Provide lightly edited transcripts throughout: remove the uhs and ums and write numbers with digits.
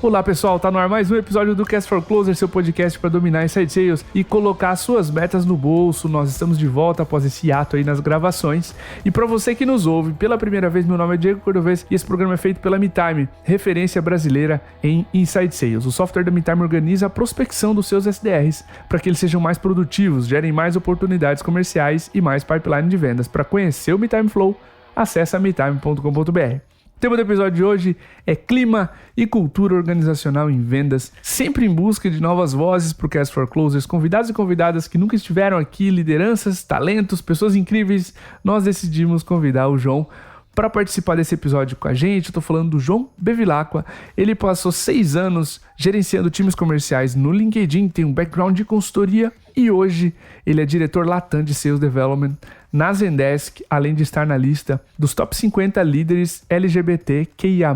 Olá pessoal, tá no ar mais um episódio do Cast for Closer, seu podcast para dominar Inside Sales e colocar suas metas no bolso. Nós estamos de volta após esse hiato aí nas gravações. E para você que nos ouve pela primeira vez, meu nome é Diego Cordovez e esse programa é feito pela MeTime, referência brasileira em Inside Sales. O software da MeTime organiza a prospecção dos seus SDRs para que eles sejam mais produtivos, gerem mais oportunidades comerciais e mais pipeline de vendas. Para conhecer o MeTime Flow, acesse metime.com.br. O tema do episódio de hoje é clima e cultura organizacional em vendas, sempre em busca de novas vozes para o Cast for Closers, convidados e convidadas que nunca estiveram aqui, lideranças, talentos, pessoas incríveis. Nós decidimos convidar o João para participar desse episódio com a gente. Eu tô falando do João Bevilacqua. Ele passou 6 anos gerenciando times comerciais no LinkedIn, tem um background de consultoria e hoje ele é diretor Latam de Sales Development na Zendesk, além de estar na lista dos top 50 líderes LGBTQIA+,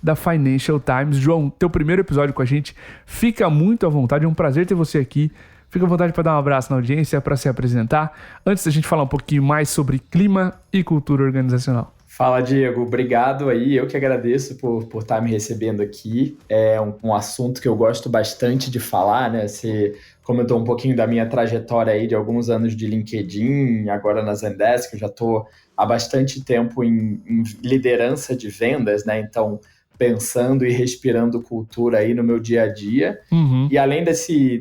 da Financial Times. João, teu primeiro episódio com a gente, fica muito à vontade, é um prazer ter você aqui. Fica à vontade para dar um abraço na audiência, para se apresentar, antes da gente falar um pouquinho mais sobre clima e cultura organizacional. Fala, Diego. Obrigado aí. Eu que agradeço por estar me recebendo aqui. É um assunto que eu gosto bastante de falar, né? Você comentou um pouquinho da minha trajetória aí de alguns anos de LinkedIn, agora na Zendesk. Eu já estou há bastante tempo em liderança de vendas, né? Então, pensando e respirando cultura aí no meu dia a dia. E além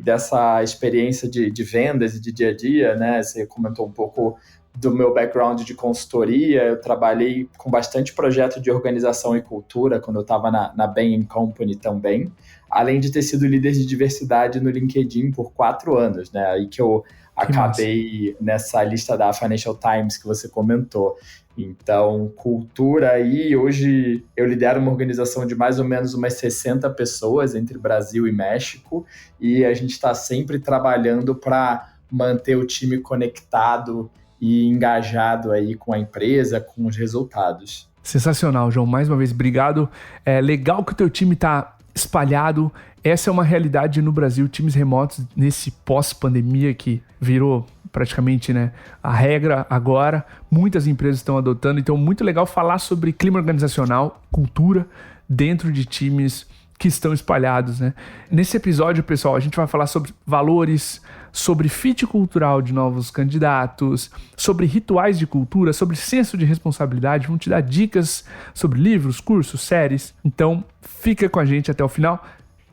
dessa experiência de vendas e de dia a dia, né? Você comentou um pouco do meu background de consultoria. Eu trabalhei com bastante projeto de organização e cultura quando eu estava na Bain & Company também, além de ter sido líder de diversidade no LinkedIn por 4 anos, né? Aí que eu acabei nessa lista da Financial Times que você comentou. Então, cultura aí, hoje eu lidero uma organização de mais ou menos umas 60 pessoas entre Brasil e México, e a gente está sempre trabalhando para manter o time conectado e engajado aí com a empresa, com os resultados. Sensacional, João. Mais uma vez, obrigado. É legal que o teu time está espalhado. Essa é uma realidade no Brasil, times remotos nesse pós-pandemia que virou praticamente, né, a regra agora. Muitas empresas estão adotando, então muito legal falar sobre clima organizacional, cultura dentro de times que estão espalhados, né? Nesse episódio, pessoal, a gente vai falar sobre valores, sobre fit cultural de novos candidatos, sobre rituais de cultura, sobre senso de responsabilidade. Vamos te dar dicas sobre livros, cursos, séries. Então, fica com a gente até o final.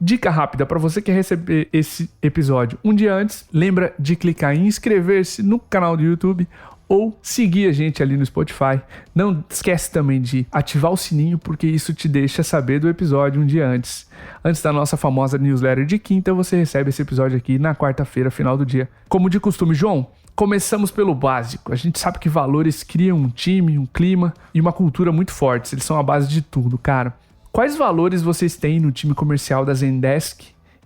Dica rápida para você que quer receber esse episódio um dia antes, lembra de clicar em inscrever-se no canal do YouTube ou seguir a gente ali no Spotify. Não esquece também de ativar o sininho, porque isso te deixa saber do episódio um dia antes. Antes da nossa famosa newsletter de quinta, você recebe esse episódio aqui na quarta-feira, final do dia. Como de costume, João, começamos pelo básico. A gente sabe que valores criam um time, um clima e uma cultura muito fortes. Eles são a base de tudo, cara. Quais valores vocês têm no time comercial da Zendesk?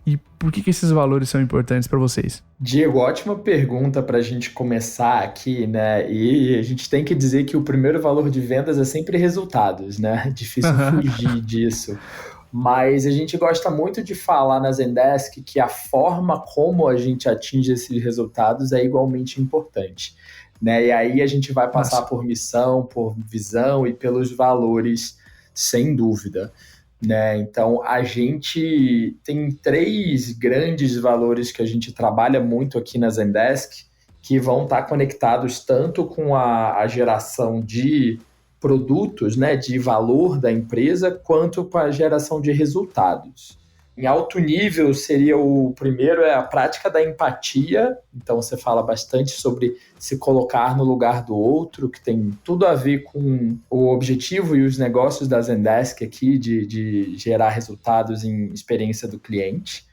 E por que esses valores são importantes para vocês? Diego, ótima pergunta para a gente começar aqui, né? E a gente tem que dizer que o primeiro valor de vendas é sempre resultados, né? Difícil fugir disso. Mas a gente gosta muito de falar na Zendesk que a forma como a gente atinge esses resultados é igualmente importante, né? E aí a gente vai passar por missão, por visão e pelos valores, sem dúvida, né? Então, a gente tem 3 grandes valores que a gente trabalha muito aqui na Zendesk, que vão estar conectados tanto com a geração de produtos, né, de valor da empresa, quanto com a geração de resultados. Em alto nível, seria o primeiro, é a prática da empatia. Então, você fala bastante sobre se colocar no lugar do outro, que tem tudo a ver com o objetivo e os negócios da Zendesk aqui, de gerar resultados em experiência do cliente.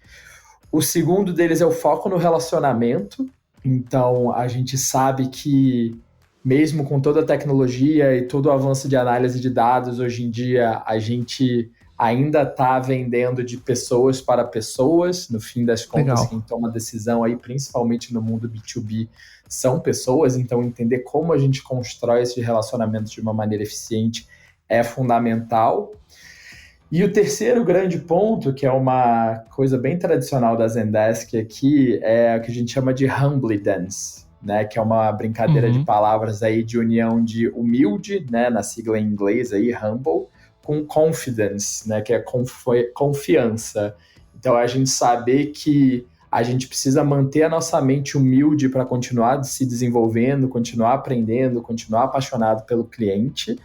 O segundo deles é o foco no relacionamento. Então, a gente sabe que, mesmo com toda a tecnologia e todo o avanço de análise de dados, hoje em dia, a gente ainda está vendendo de pessoas para pessoas. No fim das contas, Legal. Quem toma decisão aí, principalmente no mundo B2B, são pessoas. Então, entender como a gente constrói esses relacionamentos de uma maneira eficiente é fundamental. E o terceiro grande ponto, que é uma coisa bem tradicional da Zendesk aqui, é o que a gente chama de Humbly Dance, né? Que é uma brincadeira de palavras aí de união de humilde, né? Na sigla em inglês aí, humble, com confidence, né, que é confiança. Então, a gente saber que a gente precisa manter a nossa mente humilde para continuar se desenvolvendo, continuar aprendendo, continuar apaixonado pelo cliente,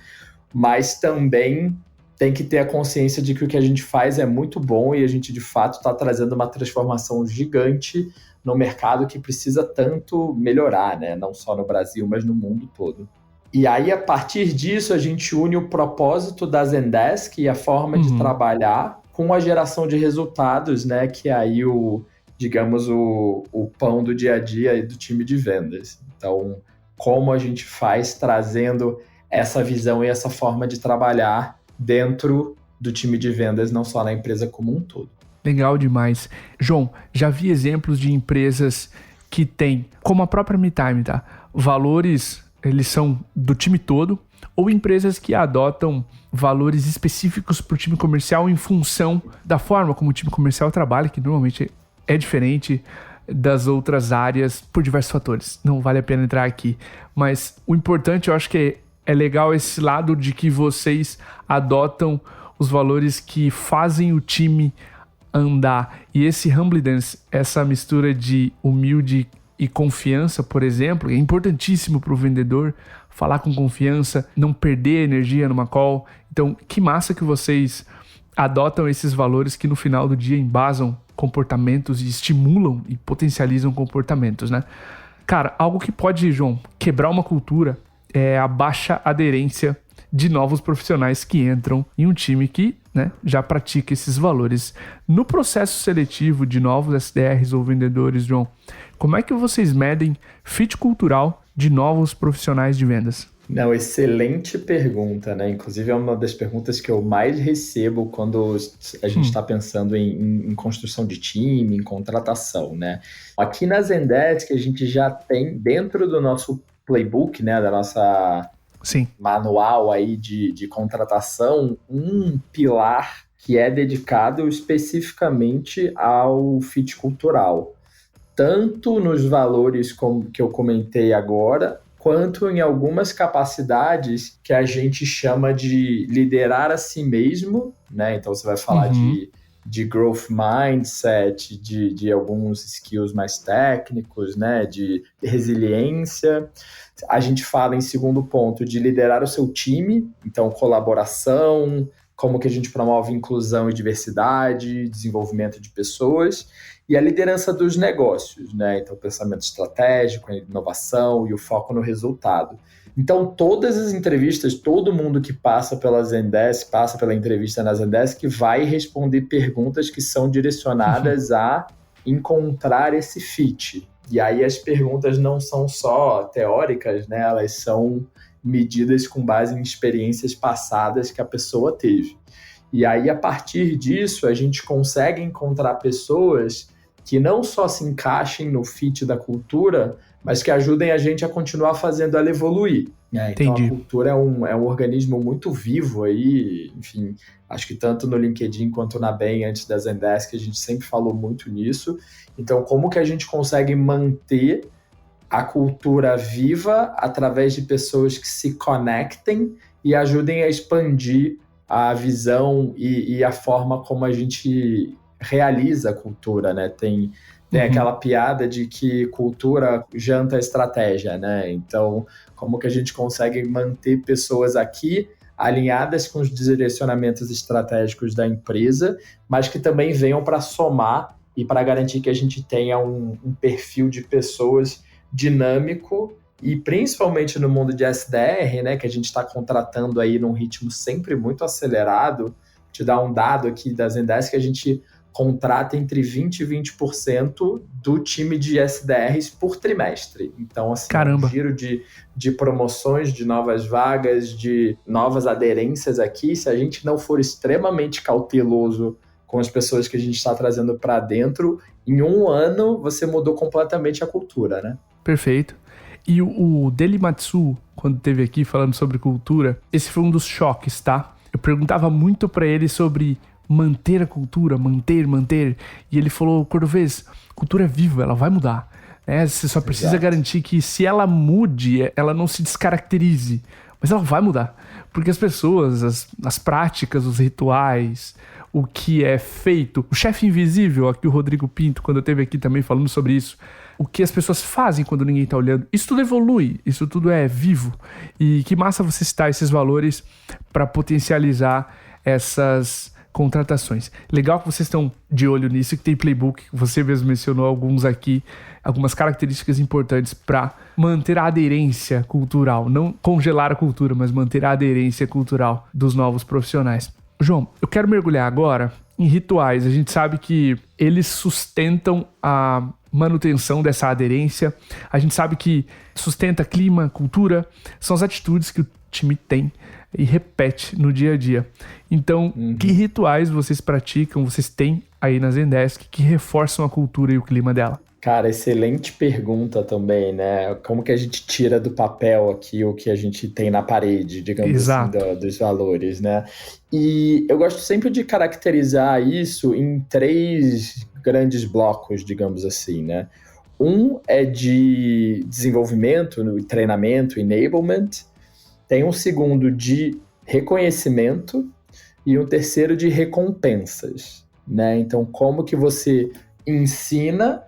mas também tem que ter a consciência de que o que a gente faz é muito bom e a gente, de fato, está trazendo uma transformação gigante no mercado que precisa tanto melhorar, né? Não só no Brasil, mas no mundo todo. E aí, a partir disso, a gente une o propósito da Zendesk e a forma de trabalhar com a geração de resultados, né? Que é aí o pão do dia a dia do time de vendas. Então, como a gente faz trazendo essa visão e essa forma de trabalhar dentro do time de vendas, não só na empresa como um todo. Legal demais. João, já vi exemplos de empresas que têm, como a própria MeTime, tá? Valores, eles são do time todo, ou empresas que adotam valores específicos para o time comercial em função da forma como o time comercial trabalha, que normalmente é diferente das outras áreas por diversos fatores. Não vale a pena entrar aqui. Mas o importante, eu acho que é legal esse lado de que vocês adotam os valores que fazem o time andar. E esse humbleness, essa mistura de humilde e confiança, por exemplo, é importantíssimo para o vendedor falar com confiança, não perder energia numa call. Então, que massa que vocês adotam esses valores que no final do dia embasam comportamentos e estimulam e potencializam comportamentos, né? Cara, algo que pode, João, quebrar uma cultura é a baixa aderência de novos profissionais que entram em um time que, né, já pratica esses valores. No processo seletivo de novos SDRs ou vendedores, João, como é que vocês medem fit cultural de novos profissionais de vendas? Não, excelente pergunta, né? Inclusive é uma das perguntas que eu mais recebo quando a gente está pensando em construção de time, em contratação, né? Aqui na Zendesk a gente já tem dentro do nosso playbook, né, da nossa manual aí de contratação, um pilar que é dedicado especificamente ao fit cultural. Tanto nos valores que eu comentei agora, quanto em algumas capacidades que a gente chama de liderar a si mesmo, né? Então você vai falar de growth mindset, de alguns skills mais técnicos, né? De resiliência. A gente fala em segundo ponto de liderar o seu time, então colaboração, como que a gente promove inclusão e diversidade, desenvolvimento de pessoas, e a liderança dos negócios, né? Então, pensamento estratégico, a inovação e o foco no resultado. Então, todas as entrevistas, todo mundo que passa pela Zendesk, passa pela entrevista na Zendesk, vai responder perguntas que são direcionadas a encontrar esse fit. E aí as perguntas não são só teóricas, né? Elas são medidas com base em experiências passadas que a pessoa teve. E aí, a partir disso, a gente consegue encontrar pessoas que não só se encaixem no fit da cultura, mas que ajudem a gente a continuar fazendo ela evoluir. Né? Então, a cultura é um organismo muito vivo aí, enfim, acho que tanto no LinkedIn quanto na BEM, antes da Zendesk, a gente sempre falou muito nisso. Então, como que a gente consegue manter a cultura viva através de pessoas que se conectem e ajudem a expandir a visão e a forma como a gente realiza a cultura, né? Tem aquela piada de que cultura janta estratégia, né? Então, como que a gente consegue manter pessoas aqui alinhadas com os direcionamentos estratégicos da empresa, mas que também venham para somar e para garantir que a gente tenha um perfil de pessoas dinâmico e principalmente no mundo de SDR, né, que a gente está contratando aí num ritmo sempre muito acelerado. Te dar um dado aqui da Zendesk, que a gente contrata entre 20% e 20% do time de SDRs por trimestre. Então, assim, um giro de promoções, de novas vagas, de novas aderências aqui, se a gente não for extremamente cauteloso com as pessoas que a gente está trazendo para dentro, em um ano você mudou completamente a cultura, né? Perfeito. E o Deli Matsu, quando esteve aqui falando sobre cultura, esse foi um dos choques, tá? Eu perguntava muito para ele sobre manter a cultura, manter. E ele falou, Cordovez, cultura é viva, ela vai mudar. Né? Você só precisa garantir que se ela mude, ela não se descaracterize. Mas ela vai mudar. Porque as pessoas, as práticas, os rituais, o que é feito. O chefe invisível, aqui o Rodrigo Pinto, quando eu esteve aqui também falando sobre isso. O que as pessoas fazem quando ninguém está olhando. Isso tudo evolui, isso tudo é vivo. E que massa você citar esses valores para potencializar essas contratações. Legal que vocês estão de olho nisso, que tem playbook, você mesmo mencionou alguns aqui, algumas características importantes para manter a aderência cultural, não congelar a cultura, mas manter a aderência cultural dos novos profissionais. João, eu quero mergulhar agora em rituais. A gente sabe que eles sustentam a manutenção dessa aderência, a gente sabe que sustenta clima, cultura, são as atitudes que o time tem e repete no dia a dia. Então, que rituais vocês praticam, vocês têm aí na Zendesk que reforçam a cultura e o clima dela? Cara, excelente pergunta também, né? Como que a gente tira do papel aqui o que a gente tem na parede, digamos assim, dos valores, né? E eu gosto sempre de caracterizar isso em 3 grandes blocos, digamos assim, né? Um é de desenvolvimento, treinamento, enablement. Tem um segundo de reconhecimento e um terceiro de recompensas, né? Então, como que você ensina,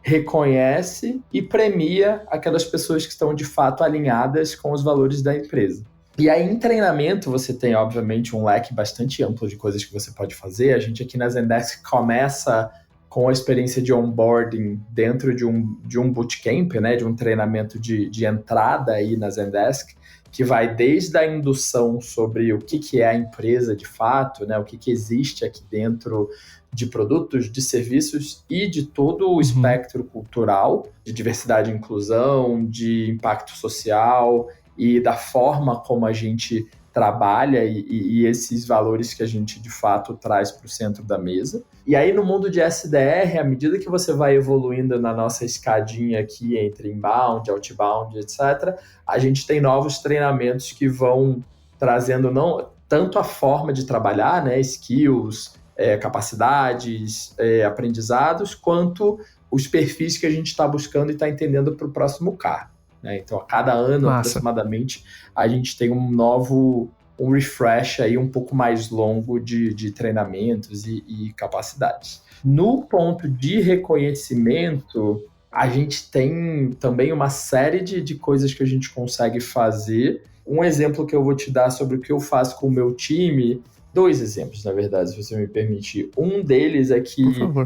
reconhece e premia aquelas pessoas que estão de fato alinhadas com os valores da empresa. E aí, em treinamento, você tem, obviamente, um leque bastante amplo de coisas que você pode fazer. A gente aqui na Zendesk começa com a experiência de onboarding dentro de um bootcamp, né, de um treinamento de entrada aí na Zendesk, que vai desde a indução sobre o que é a empresa de fato, né, o que existe aqui dentro de produtos, de serviços e de todo o espectro cultural, de diversidade e inclusão, de impacto social e da forma como a gente trabalha e esses valores que a gente de fato traz para o centro da mesa. E aí no mundo de SDR, à medida que você vai evoluindo na nossa escadinha aqui entre inbound, outbound, etc., a gente tem novos treinamentos que vão trazendo não tanto a forma de trabalhar, né, skills, capacidades, aprendizados, quanto os perfis que a gente está buscando e está entendendo para o próximo cargo. Né? Então, a cada ano, aproximadamente, a gente tem um refresh aí um pouco mais longo de treinamentos e capacidades. No ponto de reconhecimento, a gente tem também uma série de coisas que a gente consegue fazer. Um exemplo que eu vou te dar sobre o que eu faço com o meu time, 2 exemplos, na verdade, se você me permitir. Um deles é que,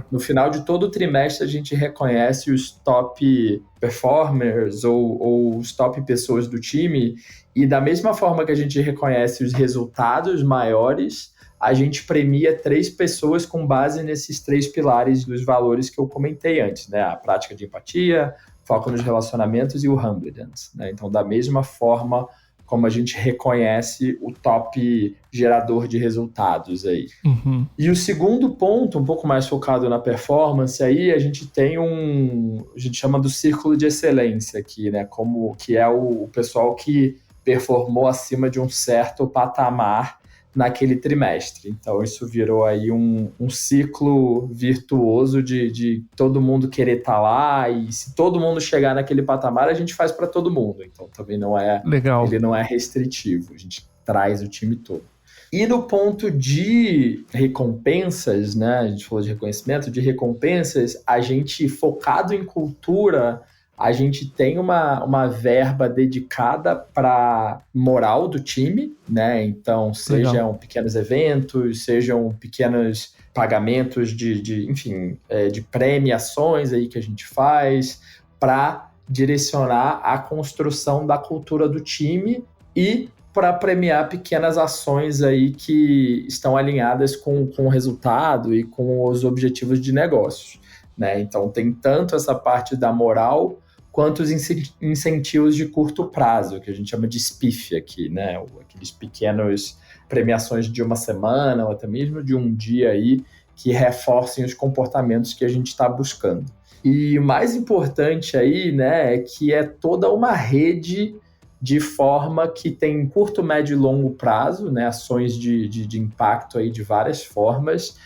no final de todo o trimestre, a gente reconhece os top performers ou os top pessoas do time, e da mesma forma que a gente reconhece os resultados maiores, a gente premia 3 pessoas com base nesses 3 pilares dos valores que eu comentei antes, né? A prática de empatia, foco nos relacionamentos e o humbleness, né? Então, da mesma forma como a gente reconhece o top gerador de resultados aí. E o segundo ponto, um pouco mais focado na performance, aí a gente tem a gente chama do círculo de excelência aqui, né? Que é o pessoal que performou acima de um certo patamar naquele trimestre. Então, isso virou aí um ciclo virtuoso de todo mundo querer estar lá, e se todo mundo chegar naquele patamar, a gente faz para todo mundo. Então, também ele não é restritivo, a gente traz o time todo. E no ponto de recompensas, né, a gente falou de reconhecimento, de recompensas, a gente, focado em cultura, a gente tem uma verba dedicada para moral do time, né? Então, sejam pequenos eventos, sejam pequenos pagamentos de premiações aí que a gente faz para direcionar a construção da cultura do time e para premiar pequenas ações aí que estão alinhadas com o resultado e com os objetivos de negócios, né? Então, tem tanto essa parte da moral quanto os incentivos de curto prazo, que a gente chama de SPIF aqui, né? Aqueles pequenos premiações de uma semana ou até mesmo de um dia aí que reforcem os comportamentos que a gente está buscando. E o mais importante aí, né, é que é toda uma rede de forma que tem curto, médio e longo prazo, né, ações de impacto aí de várias formas,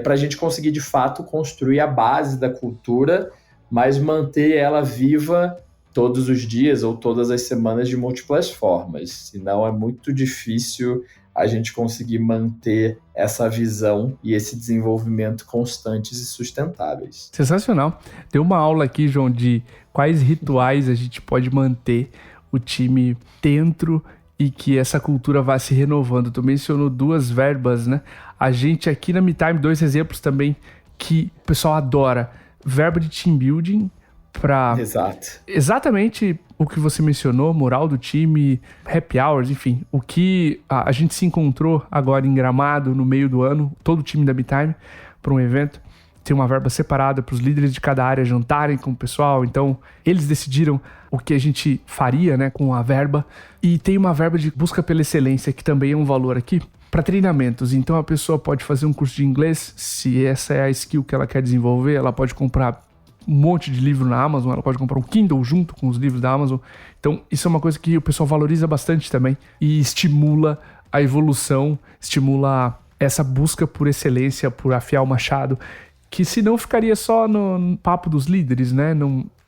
para a gente conseguir de fato construir a base da cultura, mas manter ela viva todos os dias ou todas as semanas de múltiplas formas, senão é muito difícil a gente conseguir manter essa visão e esse desenvolvimento constantes e sustentáveis. Sensacional. Tem uma aula aqui, João, de quais rituais a gente pode manter o time dentro e que essa cultura vá se renovando. Tu mencionou 2 verbas, né? A gente aqui na MeTime, 2 exemplos também que o pessoal adora. Verba de team building para exatamente o que você mencionou, moral do time, happy hours, enfim, o que a gente se encontrou agora em Gramado no meio do ano, todo o time da MeTime, para um evento. Tem uma verba separada para os líderes de cada área jantarem com o pessoal, então eles decidiram o que a gente faria, né, com a verba. E tem uma verba de busca pela excelência, que também é um valor aqui, para treinamentos. Então a pessoa pode fazer um curso de inglês, se essa é a skill que ela quer desenvolver, ela pode comprar um monte de livro na Amazon, ela pode comprar um Kindle junto com os livros da Amazon. Então isso é uma coisa que o pessoal valoriza bastante também e estimula a evolução, estimula essa busca por excelência, por afiar o machado, que senão ficaria só no papo dos líderes, né?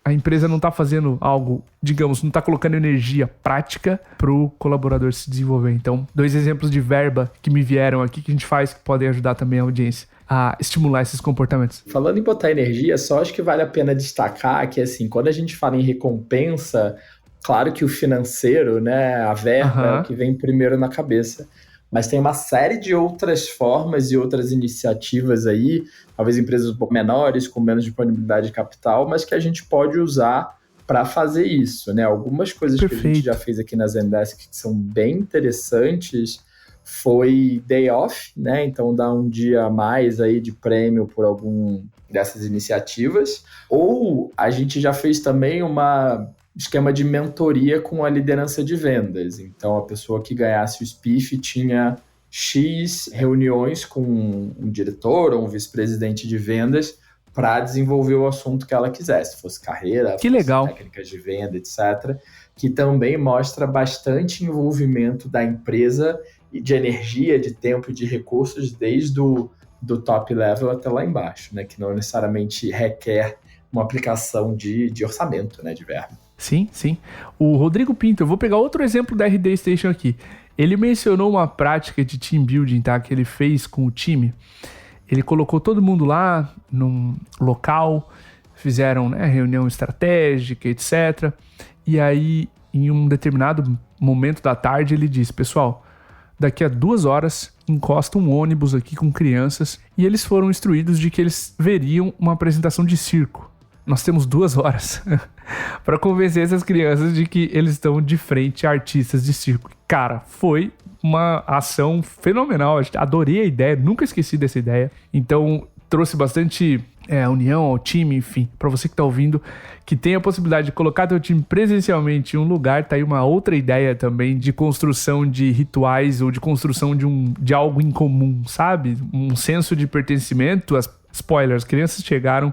A empresa não está fazendo algo, digamos, não está colocando energia prática para o colaborador se desenvolver. Então, 2 exemplos de verba que me vieram aqui que a gente faz que podem ajudar também a audiência a estimular esses comportamentos. Falando em botar energia, só acho que vale a pena destacar que, assim, quando a gente fala em recompensa, claro que o financeiro, né, a verba é o que vem primeiro na cabeça. Mas tem uma série de outras formas e outras iniciativas aí, talvez empresas um pouco menores, com menos disponibilidade de capital, mas que a gente pode usar para fazer isso, né? Algumas coisas que a gente já fez aqui na Zendesk que são bem interessantes foi day off, né? Então dá um dia a mais aí de prêmio por algum dessas iniciativas. Ou a gente já fez também esquema de mentoria com a liderança de vendas. Então, a pessoa que ganhasse o SPIF tinha X reuniões com um diretor ou um vice-presidente de vendas para desenvolver o assunto que ela quisesse, fosse carreira, que legal, técnicas de venda, etc., que também mostra bastante envolvimento da empresa e de energia, de tempo e de recursos desde do top level até lá embaixo, né? Que não necessariamente requer uma aplicação de orçamento, né, de verba. Sim, sim. O Rodrigo Pinto, eu vou pegar outro exemplo da RD Station aqui. Ele mencionou uma prática de team building, tá, que ele fez com o time. Ele colocou todo mundo lá num local, fizeram, né, reunião estratégica, etc. E aí, em um determinado momento da tarde, ele disse: pessoal, daqui a 2 horas encosta um ônibus aqui com crianças, e eles foram instruídos de que eles veriam uma apresentação de circo. Nós temos 2 horas para convencer essas crianças de que eles estão de frente a artistas de circo. Cara, foi uma ação fenomenal. Adorei a ideia, nunca esqueci dessa ideia. Então, trouxe bastante união ao time, enfim. Para você que está ouvindo, que tem a possibilidade de colocar teu time presencialmente em um lugar, tá aí uma outra ideia também de construção de rituais ou de construção de algo em comum, sabe? Um senso de pertencimento. Spoilers, as crianças chegaram...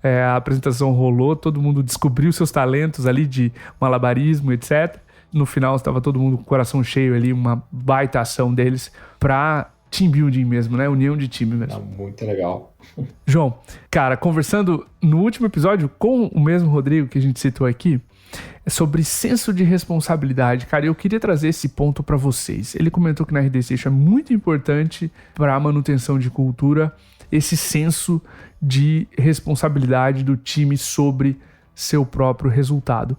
a apresentação rolou, todo mundo descobriu seus talentos ali de malabarismo, etc. No final estava todo mundo com o coração cheio ali, uma baita ação deles para team building mesmo, né? União de time mesmo. Muito legal. João, cara, conversando no último episódio com o mesmo Rodrigo que a gente citou aqui, sobre senso de responsabilidade. Cara, eu queria trazer esse ponto para vocês. Ele comentou que na RD Station é muito importante para a manutenção de cultura esse senso de responsabilidade do time sobre seu próprio resultado.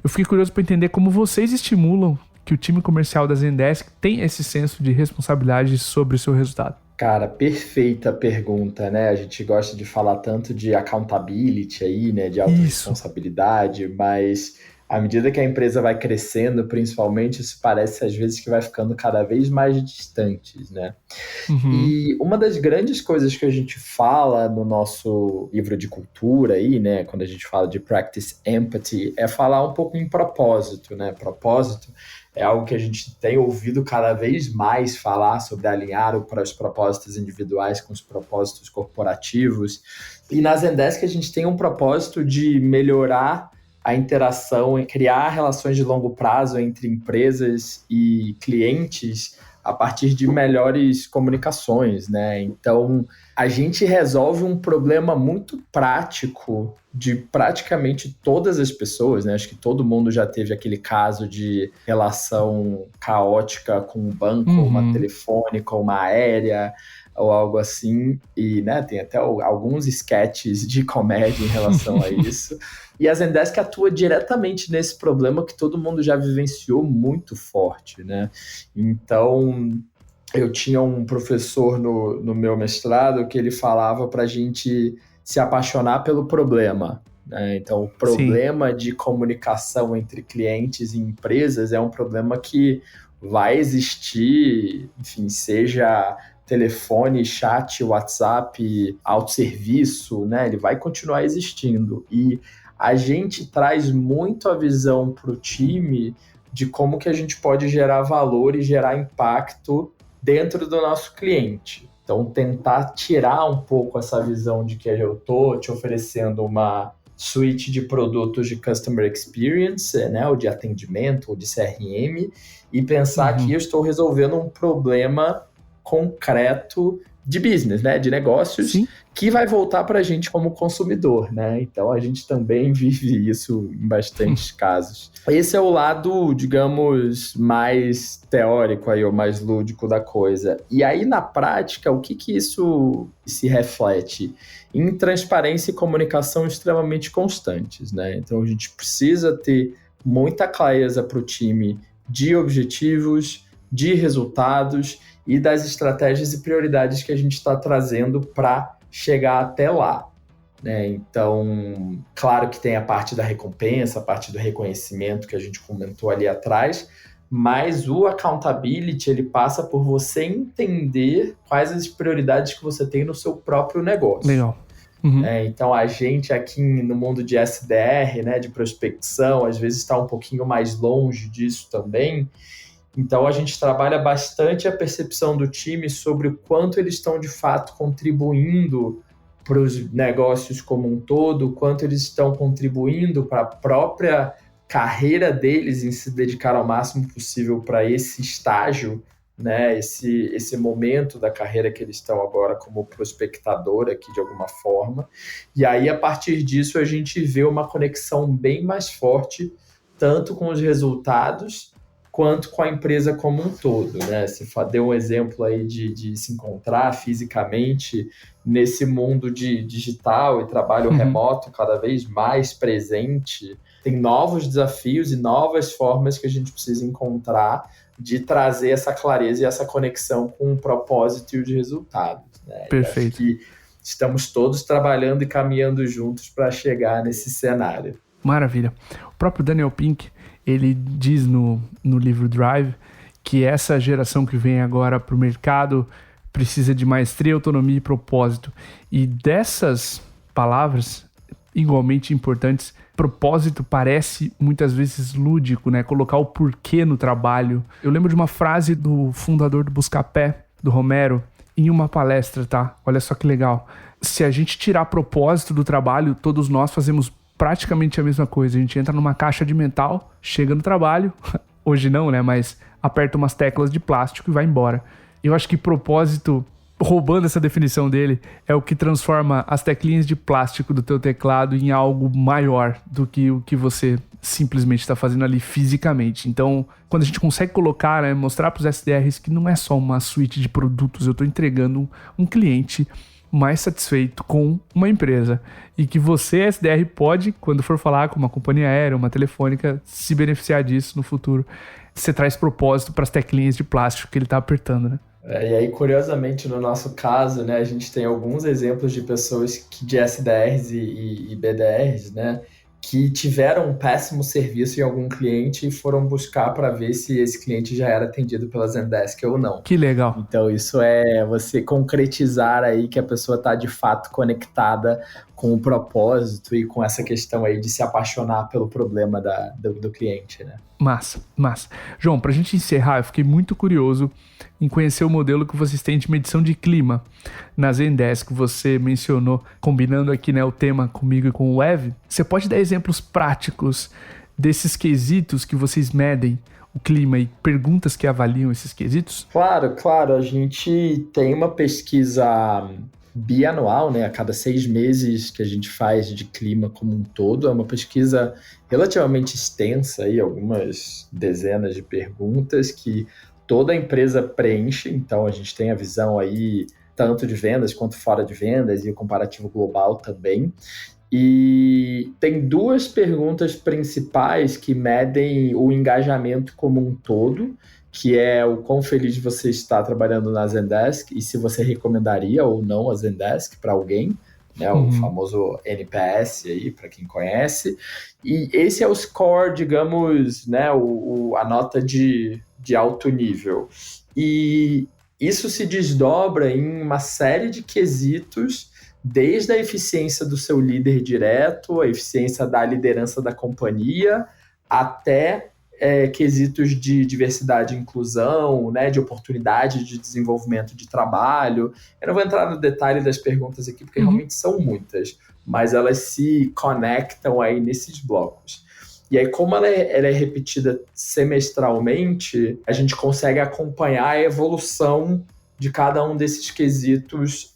Eu fiquei curioso para entender como vocês estimulam que o time comercial da Zendesk tem esse senso de responsabilidade sobre o seu resultado. Cara, perfeita pergunta, né? A gente gosta de falar tanto de accountability aí, né? De autorresponsabilidade, mas à medida que a empresa vai crescendo, principalmente, isso parece às vezes que vai ficando cada vez mais distantes, né? Uhum. E uma das grandes coisas que a gente fala no nosso livro de cultura aí, né? Quando a gente fala de Practice Empathy, é falar um pouco em propósito, né? Propósito é algo que a gente tem ouvido cada vez mais falar sobre alinhar os propósitos individuais com os propósitos corporativos. E na Zendesk a gente tem um propósito de melhorar a interação e criar relações de longo prazo entre empresas e clientes a partir de melhores comunicações, né? Então, a gente resolve um problema muito prático de praticamente todas as pessoas, né? Acho que todo mundo já teve aquele caso de relação caótica com um banco, uma telefônica, uma aérea, ou algo assim, e né, tem até alguns sketches de comédia em relação a isso. E a Zendesk atua diretamente nesse problema que todo mundo já vivenciou muito forte, né? Então, eu tinha um professor no meu mestrado que ele falava para a gente se apaixonar pelo problema, né? Então, o problema de comunicação entre clientes e empresas é um problema que vai existir, enfim, seja telefone, chat, WhatsApp, autosserviço, né? Ele vai continuar existindo. E a gente traz muito a visão para o time de como que a gente pode gerar valor e gerar impacto dentro do nosso cliente. Então, tentar tirar um pouco essa visão de que eu estou te oferecendo uma suite de produtos de Customer Experience, né, ou de atendimento, ou de CRM, e pensar que eu estou resolvendo um problema concreto de business, né, de negócios, Sim. que vai voltar para a gente como consumidor, né? Então a gente também vive isso em bastantes casos. Esse é o lado, digamos, mais teórico aí, ou mais lúdico da coisa. E aí na prática, o que isso se reflete? Em transparência e comunicação extremamente constantes, né? Então a gente precisa ter muita clareza para o time de objetivos, de resultados e das estratégias e prioridades que a gente está trazendo para chegar até lá, né? Então, claro que tem a parte da recompensa, a parte do reconhecimento que a gente comentou ali atrás, mas o accountability, ele passa por você entender quais as prioridades que você tem no seu próprio negócio. Legal. Então, a gente aqui no mundo de SDR, né, de prospecção, às vezes está um pouquinho mais longe disso também. Então, a gente trabalha bastante a percepção do time sobre o quanto eles estão, de fato, contribuindo para os negócios como um todo, o quanto eles estão contribuindo para a própria carreira deles em se dedicar ao máximo possível para esse estágio, né? Esse momento da carreira que eles estão agora como prospectador aqui, de alguma forma. E aí, a partir disso, a gente vê uma conexão bem mais forte, tanto com os resultados, quanto com a empresa como um todo, né? Você deu um exemplo aí de se encontrar fisicamente nesse mundo de digital e trabalho remoto cada vez mais presente. Tem novos desafios e novas formas que a gente precisa encontrar de trazer essa clareza e essa conexão com o propósito e os resultados, né? Perfeito. Acho que estamos todos trabalhando e caminhando juntos para chegar nesse cenário. Maravilha. O próprio Daniel Pink, ele diz no livro Drive que essa geração que vem agora para o mercado precisa de maestria, autonomia e propósito. E dessas palavras, igualmente importantes, propósito parece muitas vezes lúdico, né? Colocar o porquê no trabalho. Eu lembro de uma frase do fundador do Buscapé, do Romero, em uma palestra, tá? Olha só que legal. Se a gente tirar propósito do trabalho, todos nós fazemos praticamente a mesma coisa. A gente entra numa caixa de metal, chega no trabalho, hoje não, né? Mas aperta umas teclas de plástico e vai embora. Eu acho que propósito, roubando essa definição dele, é o que transforma as teclinhas de plástico do teu teclado em algo maior do que o que você simplesmente está fazendo ali fisicamente. Então, quando a gente consegue colocar, né, mostrar para os SDRs que não é só uma suíte de produtos, eu estou entregando um cliente mais satisfeito com uma empresa e que você, SDR, pode, quando for falar com uma companhia aérea, uma telefônica, se beneficiar disso no futuro. Você traz propósito para as teclinhas de plástico que ele está apertando, né? E aí, curiosamente, no nosso caso, né, a gente tem alguns exemplos de pessoas de SDRs e BDRs, né, que tiveram um péssimo serviço em algum cliente e foram buscar para ver se esse cliente já era atendido pela Zendesk ou não. Que legal. Então isso é você concretizar aí que a pessoa está de fato conectada com o propósito e com essa questão aí de se apaixonar pelo problema do cliente, né? Massa. João, para a gente encerrar, eu fiquei muito curioso em conhecer o modelo que vocês têm de medição de clima na Zendesk, que você mencionou, combinando aqui, né, o tema comigo e com o Ev. Você pode dar exemplos práticos desses quesitos que vocês medem o clima e perguntas que avaliam esses quesitos? Claro. A gente tem uma pesquisa bianual, né? A cada 6 meses que a gente faz de clima como um todo. É uma pesquisa relativamente extensa, aí, algumas dezenas de perguntas que toda a empresa preenche. Então, a gente tem a visão aí tanto de vendas quanto fora de vendas e o comparativo global também. E tem 2 perguntas principais que medem o engajamento como um todo, que é o quão feliz você está trabalhando na Zendesk e se você recomendaria ou não a Zendesk para alguém, né, o famoso NPS aí, para quem conhece. E esse é o score, digamos, né, a nota de alto nível. E isso se desdobra em uma série de quesitos, desde a eficiência do seu líder direto, a eficiência da liderança da companhia, até quesitos de diversidade e inclusão, né, de oportunidade de desenvolvimento de trabalho. Eu não vou entrar no detalhe das perguntas aqui, porque realmente são muitas, mas elas se conectam aí nesses blocos. E aí, como ela é repetida semestralmente, a gente consegue acompanhar a evolução de cada um desses quesitos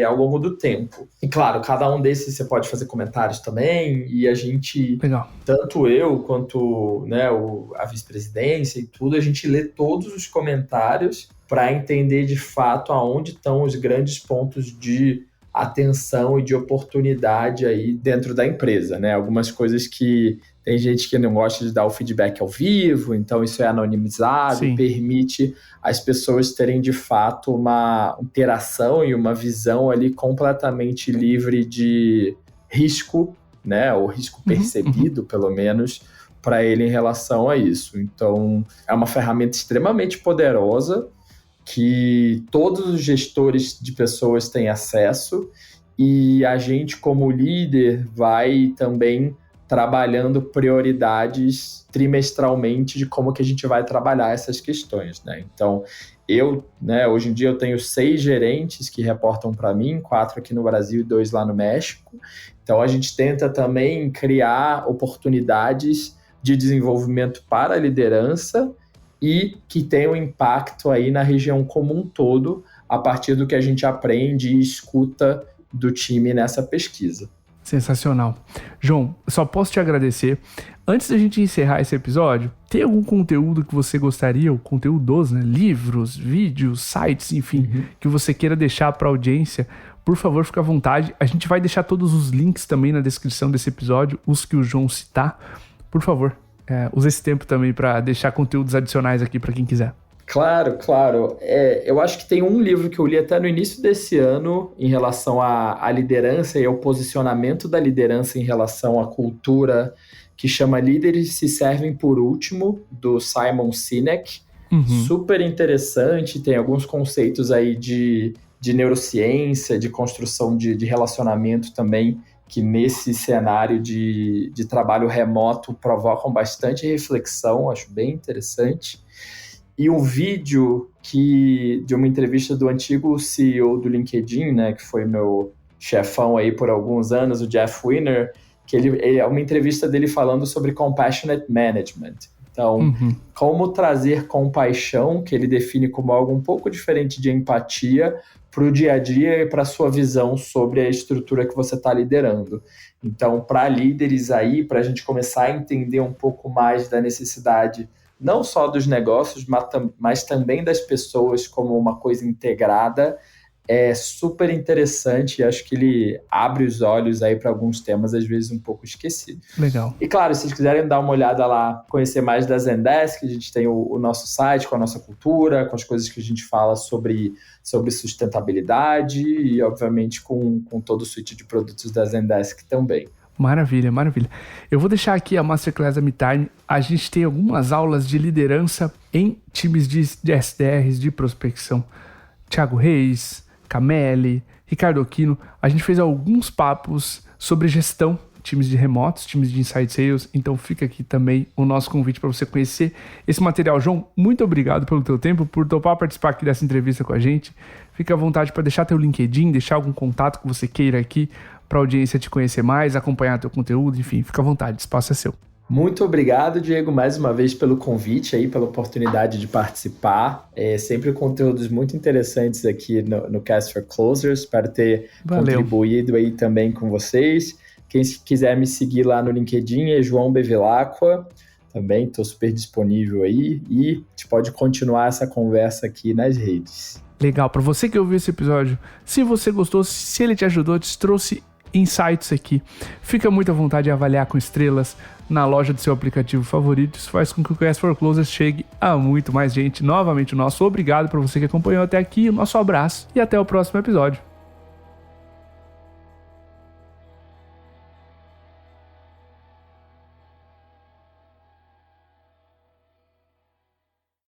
ao longo do tempo. E claro, cada um desses você pode fazer comentários também, e a gente, Legal. Tanto eu quanto, né, a vice-presidência e tudo, a gente lê todos os comentários para entender de fato aonde estão os grandes pontos de atenção e de oportunidade aí dentro da empresa, né? Algumas coisas que tem gente que não gosta de dar o feedback ao vivo, então isso é anonimizado, Sim. Permite as pessoas terem de fato uma interação e uma visão ali completamente livre de risco, né? Ou risco percebido, pelo menos, para ele em relação a isso. Então, é uma ferramenta extremamente poderosa que todos os gestores de pessoas têm acesso e a gente, como líder, vai também trabalhando prioridades trimestralmente de como que a gente vai trabalhar essas questões, né? Então, hoje em dia eu tenho 6 gerentes que reportam para mim, 4 aqui no Brasil e 2 lá no México. Então, a gente tenta também criar oportunidades de desenvolvimento para a liderança e que tenham impacto aí na região como um todo, a partir do que a gente aprende e escuta do time nessa pesquisa. Sensacional. João, só posso te agradecer. Antes da gente encerrar esse episódio, tem algum conteúdo que você gostaria, ou conteúdos, né? Livros, vídeos, sites, enfim, que você queira deixar para a audiência? Por favor, fique à vontade. A gente vai deixar todos os links também na descrição desse episódio, os que o João citar. Por favor, use esse tempo também para deixar conteúdos adicionais aqui para quem quiser. Claro. Eu acho que tem um livro que eu li até no início desse ano em relação à liderança e ao posicionamento da liderança em relação à cultura, que chama Líderes se Servem por Último, do Simon Sinek. Super interessante, tem alguns conceitos aí de neurociência, de construção de relacionamento também, que nesse cenário de trabalho remoto provocam bastante reflexão, acho bem interessante. E um vídeo de uma entrevista do antigo CEO do LinkedIn, né, que foi meu chefão aí por alguns anos, o Jeff Weiner, que ele é uma entrevista dele falando sobre compassionate management. Então, como trazer compaixão, que ele define como algo um pouco diferente de empatia, para o dia a dia e para a sua visão sobre a estrutura que você está liderando. Então, para líderes aí, para a gente começar a entender um pouco mais da necessidade não só dos negócios, mas também das pessoas como uma coisa integrada, é super interessante e acho que ele abre os olhos aí para alguns temas, às vezes um pouco esquecidos. Legal. E claro, se vocês quiserem dar uma olhada lá, conhecer mais da Zendesk, a gente tem o nosso site com a nossa cultura, com as coisas que a gente fala sobre sustentabilidade e, obviamente, com todo o suite de produtos da Zendesk também. Maravilha. Eu vou deixar aqui a Masterclass da MeTime. A gente tem algumas aulas de liderança em times de SDRs, de prospecção. Thiago Reis, Cameli, Ricardo Aquino. A gente fez alguns papos sobre gestão, times de remotos, times de inside sales. Então fica aqui também o nosso convite para você conhecer esse material. João, muito obrigado pelo teu tempo, por topar participar aqui dessa entrevista com a gente. Fica à vontade para deixar teu LinkedIn, deixar algum contato que você queira aqui, para a audiência te conhecer mais, acompanhar teu conteúdo, enfim, fica à vontade, o espaço é seu. Muito obrigado, Diego, mais uma vez pelo convite aí, pela oportunidade de participar. Sempre conteúdos muito interessantes aqui no Cast for Closers. Espero ter contribuído aí também com vocês. Quem quiser me seguir lá no LinkedIn é João Bevilacqua. Também estou super disponível aí e a gente pode continuar essa conversa aqui nas redes. Legal, para você que ouviu esse episódio, se você gostou, se ele te ajudou, te trouxe insights aqui, fica muito à vontade de avaliar com estrelas na loja do seu aplicativo favorito. Isso faz com que o Cast for Closers chegue a muito mais gente. Novamente, o nosso obrigado para você que acompanhou até aqui, o nosso abraço e até o próximo episódio.